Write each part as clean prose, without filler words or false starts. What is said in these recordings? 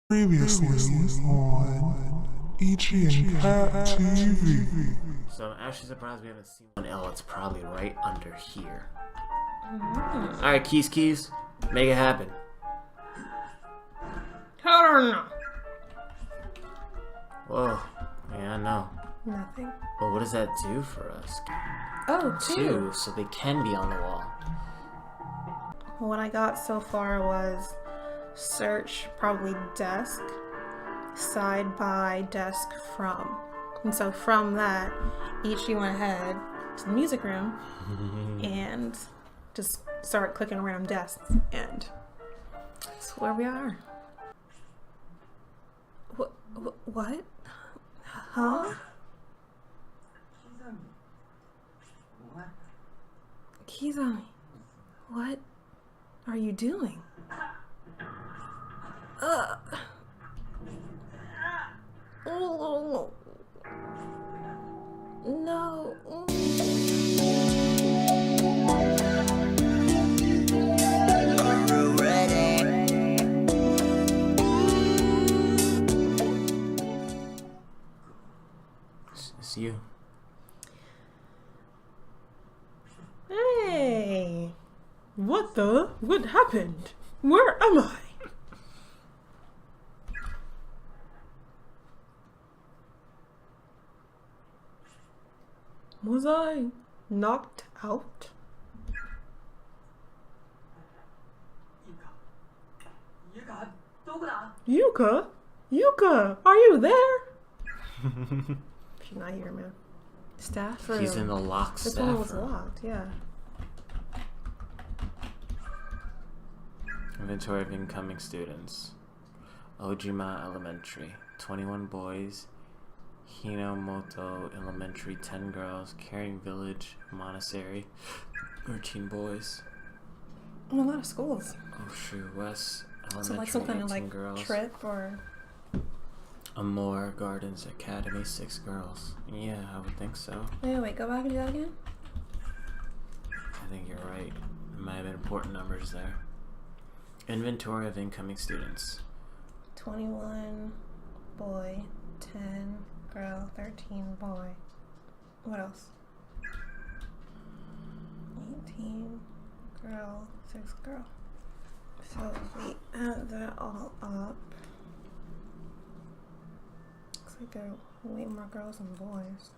Previously on IchiNKatTV. So I'm actually surprised we haven't seen one L. It's probably right under here. Alright, keys. Make it happen. Hold on. Whoa. Yeah, I know. Nothing. But what does that do for us? Oh, Two, so they can be on the wall. What I got so far was search probably desk, side by desk from. And so from that, Ichi went ahead to the music room and just started clicking random desks, and that's where we are. What? Huh? Kizami, what are you doing? Oh, no. It's you. Hey, what happened? Where am I? Was I knocked out? Yuka, are you there? She's not here, man. Staff room. He's in the locked This staff one was room. locked, yeah. Inventory of incoming students. Ojima Elementary, 21 boys. Hinomoto Elementary, 10 girls. Caring Village Monastery, 13 boys. A lot of schools. Oshu West Elementary, So like some kind of 18 like girls. trip or... Amore Gardens Academy, 6 girls. Yeah, I would think so. Wait, go back and do that again? I think you're right. There might have been important numbers there. Inventory of incoming students. 21 boy, 10 girl, 13 boy. What else? 18 girl, 6 girl. So if we add that all up, looks like there are way more girls than boys.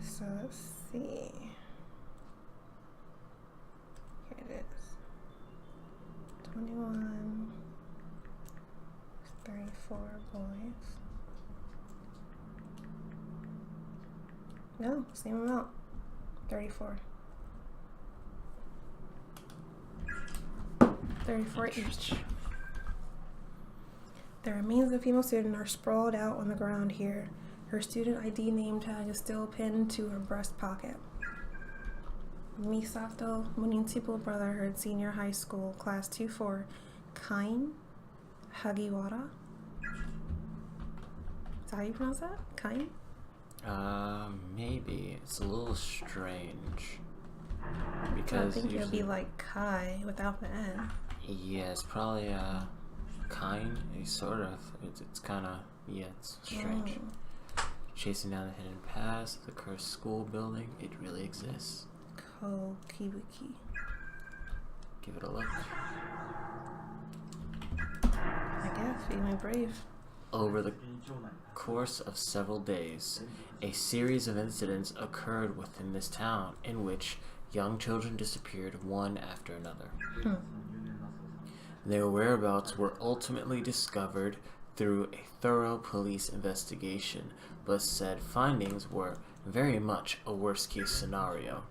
So let's see. Here it is. 21, 34 boys. No, same amount. 34. 34 each. The remains of a female student are sprawled out on the ground here. Her student ID name tag is still pinned to her breast pocket. Misato Municipal Brotherhood Senior High School, Class 2-4, Kain Hagiwara. Is that how you pronounce that? Kain? Maybe. It's a little strange. I Because think it would be usually- like Kai without the N. Yeah, it's probably, kind. Sort of. It's kind of, yeah, it's strange. Chasing down the hidden paths of the cursed school building. It really exists. Kokibuki. Give it a look. I guess, being brave. Over the course of several days, a series of incidents occurred within this town in which young children disappeared one after another. Their whereabouts were ultimately discovered through a thorough police investigation, but said findings were very much a worst-case scenario.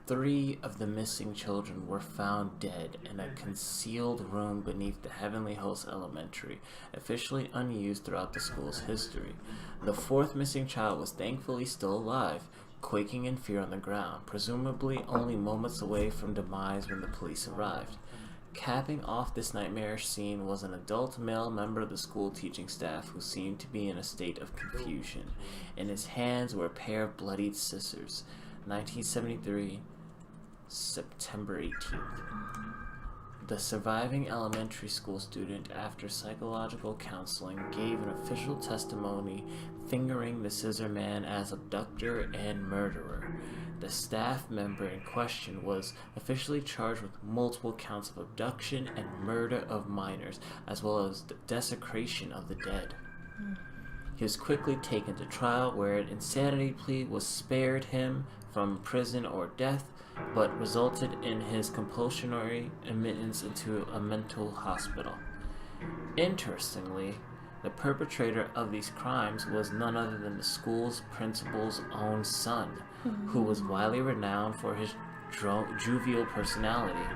3 of the missing children were found dead in a concealed room beneath the Heavenly Host Elementary, officially unused throughout the school's history. The 4th missing child was thankfully still alive, quaking in fear on the ground, presumably only moments away from demise when the police arrived. Capping off this nightmarish scene was an adult male member of the school teaching staff who seemed to be in a state of confusion. In his hands were a pair of bloodied scissors. 1973, September 18th. the surviving elementary school student, after psychological counseling, gave an official testimony fingering the Scissor Man as abductor and murderer. The staff member in question was officially charged with multiple counts of abduction and murder of minors, as well as the desecration of the dead. He was quickly taken to trial, where an insanity plea was spared him from prison or death, but resulted in his compulsory admittance into a mental hospital. Interestingly, the perpetrator of these crimes was none other than the school's principal's own son, who was widely renowned for his jovial personality.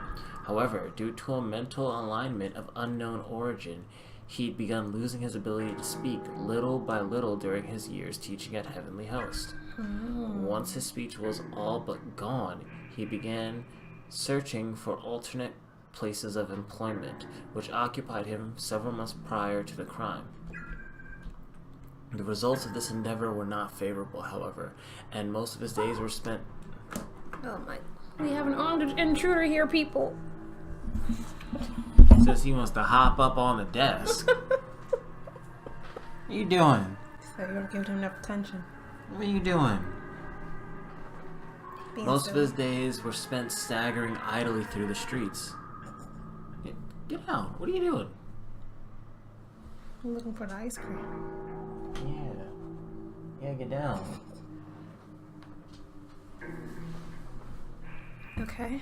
However, due to a mental alignment of unknown origin, he'd begun losing his ability to speak little by little during his years teaching at Heavenly Host. Once his speech was all but gone, he began searching for alternate places of employment, which occupied him several months prior to the crime. The results of this endeavor were not favorable, however, and most of his days were spent... Oh my... We have an armed intruder here, people. Says he wants to hop up on the desk. What are you doing? So you don't give him enough attention. What are you doing? Most of silly. his days were spent staggering idly through the streets. Get out. What are you doing? I'm looking for the ice cream. Yeah, get down. Okay.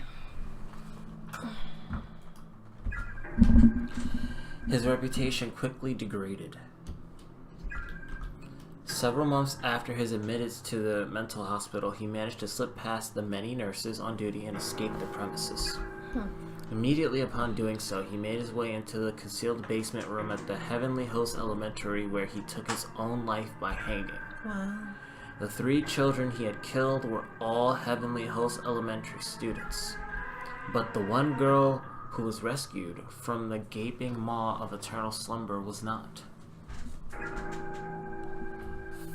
His reputation quickly degraded. Several months after his admittance to the mental hospital, he managed to slip past the many nurses on duty and escape the premises. Immediately upon doing so, he made his way into the concealed basement room at the Heavenly Host Elementary, where he took his own life by hanging. Wow. The 3 children he had killed were all Heavenly Host Elementary students, but the one girl who was rescued from the gaping maw of eternal slumber was not.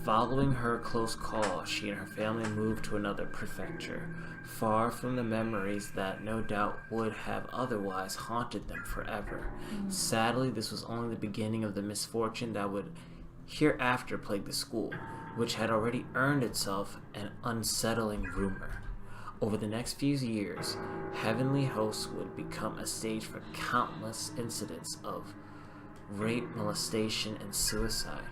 Following her close call, she and her family moved to another prefecture, far from the memories that no doubt would have otherwise haunted them forever. Sadly, this was only the beginning of the misfortune that would hereafter plague the school, which had already earned itself an unsettling rumor. Over the next few years, Heavenly Host would become a stage for countless incidents of rape, molestation, and suicide.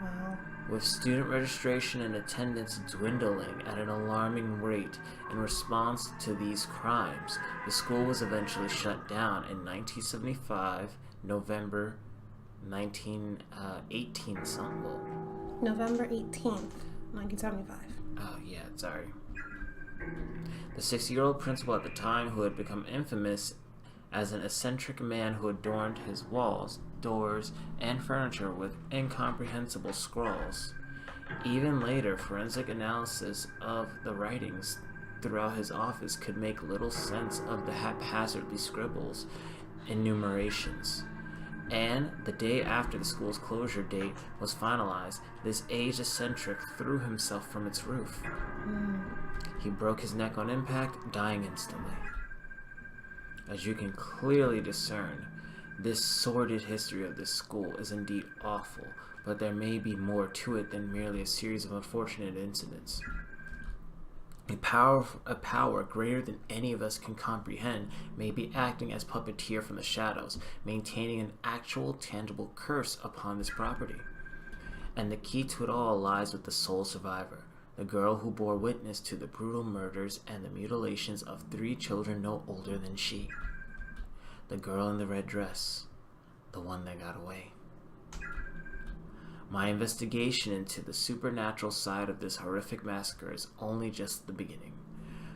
Wow. With student registration and attendance dwindling at an alarming rate in response to these crimes, the school was eventually shut down in 1975, November 1918 something. November 18th, 1975. Oh yeah, sorry. The 60-year-old principal at the time, who had become infamous as an eccentric man who adorned his walls, doors, and furniture with incomprehensible scrawls. Even later, forensic analysis of the writings throughout his office could make little sense of the haphazardly scribbles and numerations. And the day after the school's closure date was finalized, this aged eccentric threw himself from its roof. He broke his neck on impact, dying instantly. As you can clearly discern, this sordid history of this school is indeed awful, but there may be more to it than merely a series of unfortunate incidents. A power greater than any of us can comprehend may be acting as puppeteer from the shadows, maintaining an actual, tangible curse upon this property. And the key to it all lies with the sole survivor, the girl who bore witness to the brutal murders and the mutilations of 3 children no older than she. The girl in the red dress, the one that got away. My investigation into the supernatural side of this horrific massacre is only just the beginning.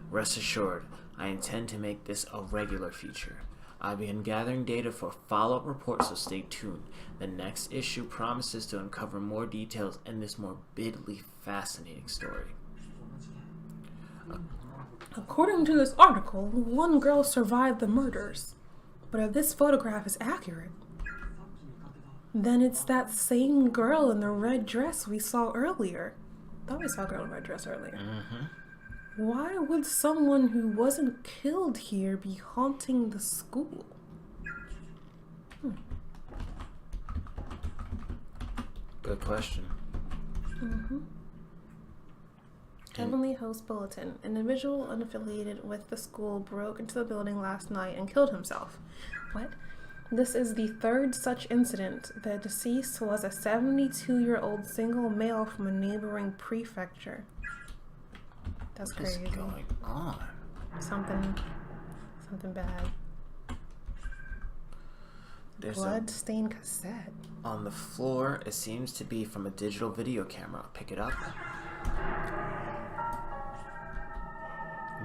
Rest assured, I intend to make this a regular feature. I began gathering data for follow-up reports, so stay tuned. The next issue promises to uncover more details in this morbidly fascinating story. According to this article, one girl survived the murders. But if this photograph is accurate, then it's that same girl in the red dress we saw earlier. I thought we saw a girl in a red dress earlier. Why would someone who wasn't killed here be haunting the school? Good question. Heavenly Host Bulletin. An individual unaffiliated with the school broke into the building last night and killed himself. What? This is the third such incident. The deceased was a 72-year-old single male from a neighboring prefecture. That's What is crazy. going on? Something bad. There's Blood-stained cassette. on the floor. It seems to be from a digital video camera. Pick it up.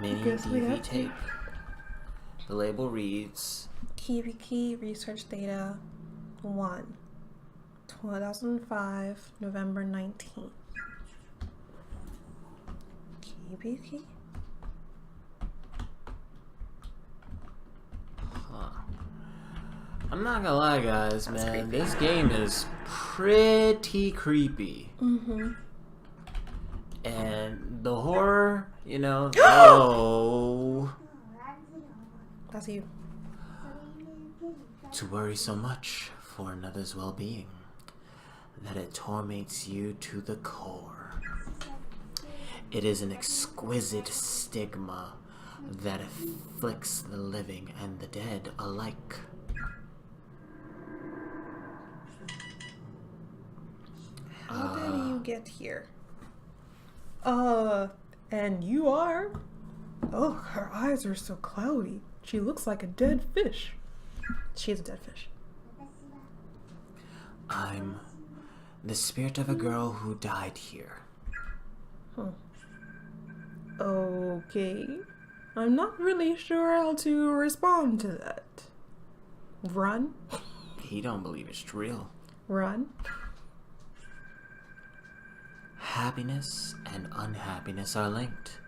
Mini Guess we DV have to. tape. The label reads, Key research data 1. 2005, November 19th. Key. I'm not gonna lie, guys, That's man. creepy. This game is pretty creepy. And the horror, you know, oh, That's you. to worry so much for another's well-being that it torments you to the core. It is an exquisite stigma that afflicts the living and the dead alike. How did you get here? And you are? Oh, her eyes are so cloudy. She looks like a dead fish. She is a dead fish. I'm the spirit of a girl who died here. Okay. I'm not really sure how to respond to that. Run? He don't believe it's real. Run? Happiness and unhappiness are linked.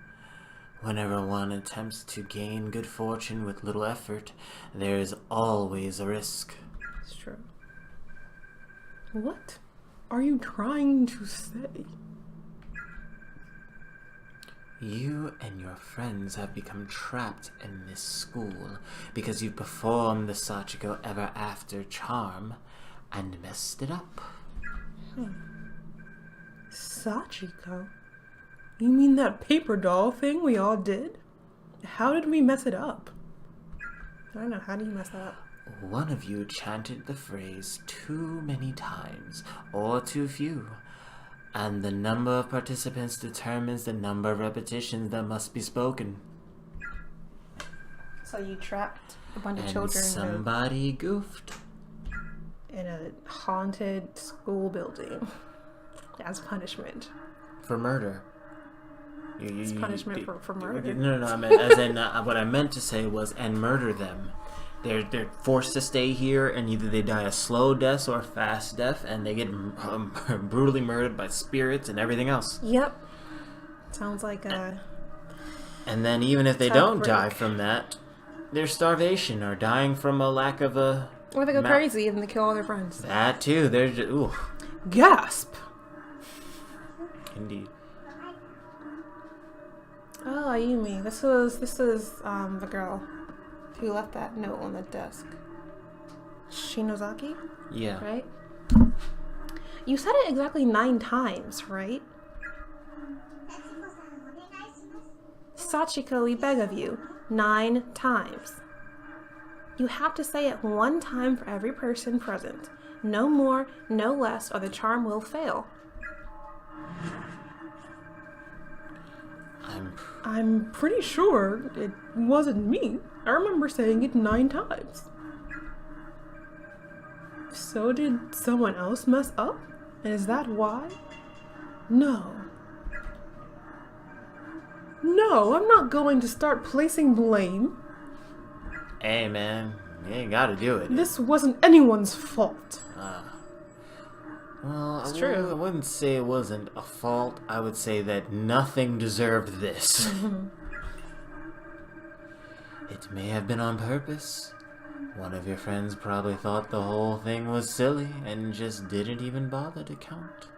Whenever one attempts to gain good fortune with little effort, there is always a risk. It's true. What are you trying to say? You and your friends have become trapped in this school because you performed the Sachiko Ever After charm and messed it up. Sachiko? You mean that paper doll thing we all did? How did we mess it up? I don't know. How do you mess that up? One of you chanted the phrase too many times, or too few, and the number of participants determines the number of repetitions that must be spoken. So you trapped a bunch of And children somebody goofed. in a haunted school building as punishment. For murder. It's punishment for murder. No, I meant as in what I meant to say was and murder them. They're forced to stay here, and either they die a slow death or a fast death, and they get brutally murdered by spirits and everything else. Yep. Sounds like a... And then even if they Tough don't break. die from that, they're starvation or dying from a lack of a... Or they go Ma- crazy and they kill all their friends. That too. They're just, ooh, Gasp! indeed. Oh, Ayumi. This is the girl who left that note on the desk. Shinozaki, Yeah. right? You said it exactly 9 times, right? Sachiko, we beg of you. 9 times. You have to say it 1 time for every person present. No more, no less, or the charm will fail. I'm pretty sure it wasn't me. I remember saying it 9 times. So did someone else mess up? And is that why? No. No, I'm not going to start placing blame. Hey, man. You ain't gotta do it. This wasn't anyone's fault. Well, It's true. I wouldn't say it wasn't a fault. I would say that nothing deserved this. It may have been on purpose. One of your friends probably thought the whole thing was silly and just didn't even bother to count.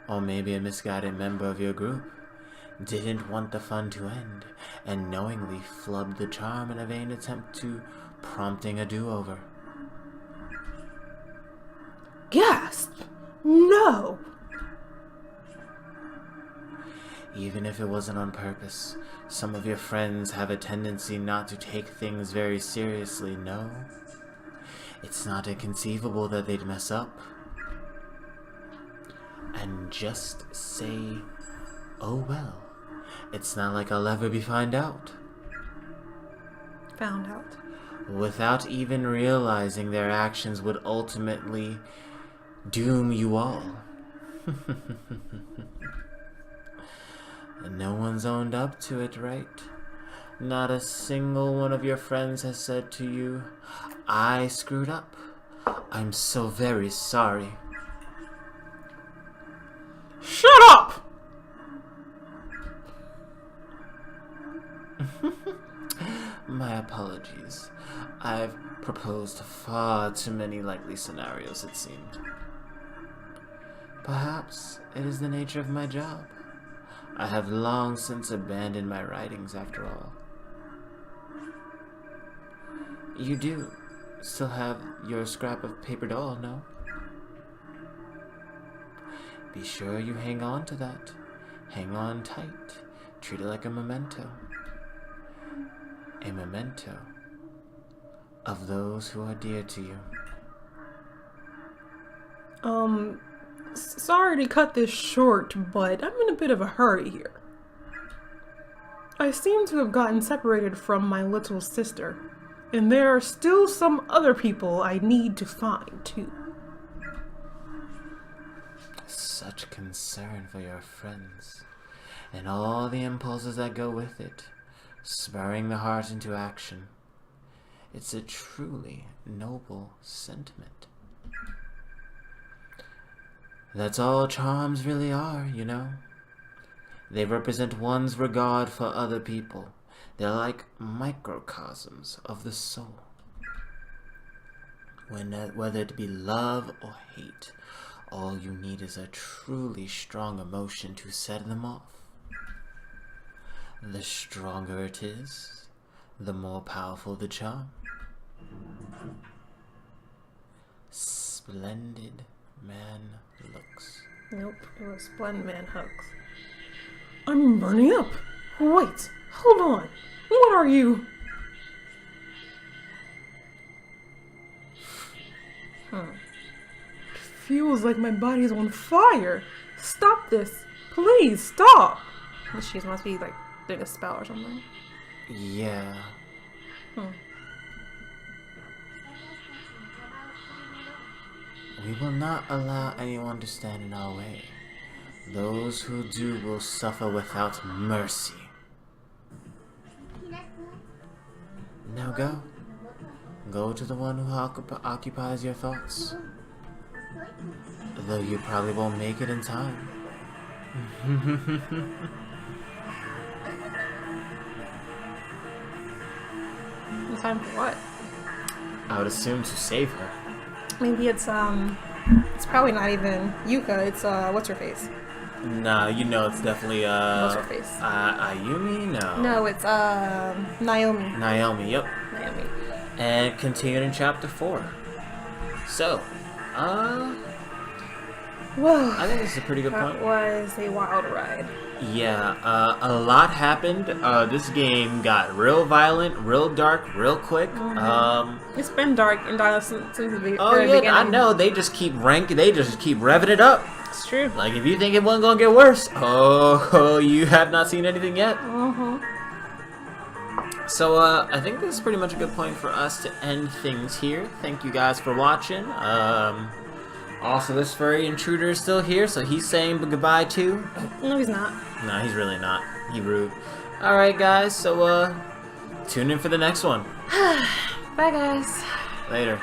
Or maybe a misguided member of your group didn't want the fun to end and knowingly flubbed the charm in a vain attempt to prompting a do-over. Gasp! No! Even if it wasn't on purpose, some of your friends have a tendency not to take things very seriously, no? It's not inconceivable that they'd mess up. And just say, oh well, it's not like I'll ever be found out. Found out. Without even realizing their actions would ultimately doom you all. And no one's owned up to it, right? Not a single one of your friends has said to you, I screwed up. I'm so very sorry. Shut up! My apologies. I've proposed far too many likely scenarios, it seemed. Perhaps it is the nature of my job. I have long since abandoned my writings, after all. You do still have your scrap of paper doll, no? Be sure you hang on to that. Hang on tight. Treat it like a memento. A memento of those who are dear to you. Sorry to cut this short, but I'm in a bit of a hurry here. I seem to have gotten separated from my little sister, and there are still some other people I need to find, too. Such concern for your friends, and all the impulses that go with it, spurring the heart into action. It's a truly noble sentiment. That's all charms really are, you know. They represent one's regard for other people. They're like microcosms of the soul. Whether it be love or hate, all you need is a truly strong emotion to set them off. The stronger it is, the more powerful the charm. Splendid man looks. Nope, it was Splendid Man Hugs. I'm burning up. Wait, hold on. What are you? Feels like my body's on fire. Stop this. Please, stop. She must be like doing a spell or something. Yeah. We will not allow anyone to stand in our way. Those who do will suffer without mercy. Now go. Go to the one who occupies your thoughts. Though you probably won't make it in time. In time for what? I would assume to save her. Maybe it's probably not even Yuka, it's what's her face? Nah, you know it's definitely What's her face? Ayumi? No. No, it's Naomi. Naomi, yep. Naomi. And continued in chapter 4. So, Whoa. I think this is a pretty good point. That was a wild ride. Yeah, a lot happened. This game got real violent, real dark, real quick. It's been dark and violent since the very yeah, beginning. I know. They just keep revving it up. It's true. Like, if you think it wasn't gonna get worse, oh, you have not seen anything yet. So, I think this is pretty much a good point for us to end things here. Thank you guys for watching. Also, this furry intruder is still here, so he's saying goodbye too. No, he's not. No, he's really not. He rude. Alright, guys, so, tune in for the next one. Bye, guys. Later.